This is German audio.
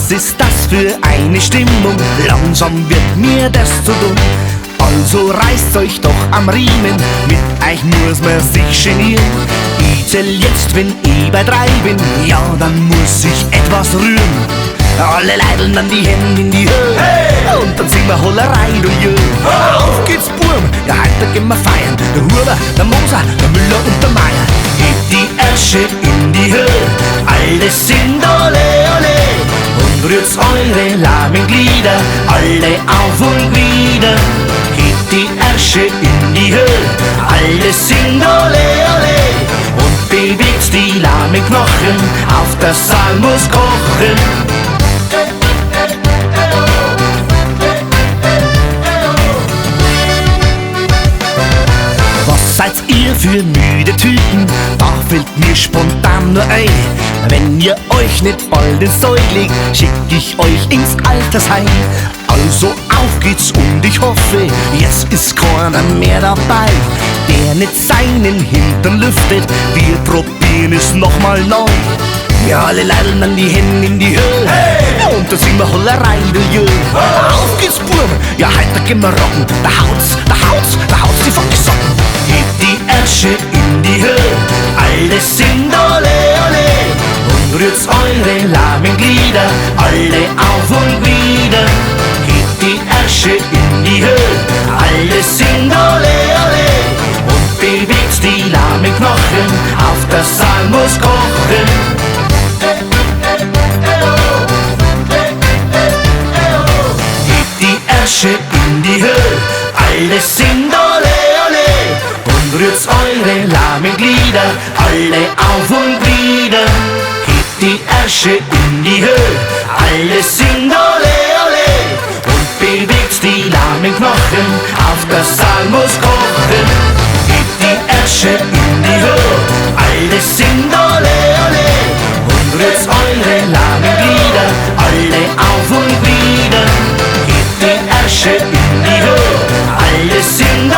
Was ist das für eine Stimmung? Langsam wird mir das zu dumm. Also reißt euch doch am Riemen, mit euch muss man sich genieren. Ich zähl jetzt, wenn ich bei 3 bin, ja, dann muss ich etwas rühren. Alle leideln dann die Hände in die Höhe, hey! Und dann singen wir Hollerei, du Jö. Auf geht's, Burm, ja, heute gehen wir feiern. Der Huber, der Moser, der Müller und der Meier. Hebt die Ärsche in die Höhe, alle sind ole, ole. Und rührt eure lahmen Glieder, alle auf und wieder. Hebt die Ärsche in die Höhe, alle sind ole, ole. Und bewegt die lahmen Knochen, auf der Saal muss kochen. Was seid ihr für müde Typen? Da fällt mir spontan nur ein. Wenn ihr euch nicht bald ins Zeug legt, schick ich euch ins Altersheim. Also auf geht's und ich hoffe, jetzt ist keiner mehr dabei, der nicht seinen Hintern lüftet. Wir probieren es nochmal neu. Ja, alle leideln dann die Hände in die Höhe, hey! Und da singen wir Hollerei, du Jö. Auf geht's, Burm, ja, heute gehen wir rocken. Da haut's die funky Socken. Hebt die Ärsche in die Höhe, alle sind ole, ole. Und rührt eure lahmen Glieder, alle auf und wieder. Hebt die Ärsche in die Höhe, alle sind ole, ole. Und bewegt die lahmen Knochen, auf der Saal muss kochen. Hebt die Ärsche in die Höhe, alle sind ole, ole. Und rührt eure lahmen Glieder, alle auf und wieder. Hebt die Ärsche in die Höhe, alle sind ole, ole. Und bewegt die lahmen Knochen, auf der Saal muss kochen. Hebt die Ärsche in die Höhe, alle sind ole, ole. Und rührt eure lahmen Glieder, alle auf und wieder. Hebt die Ärsche in die Höhe, alle sind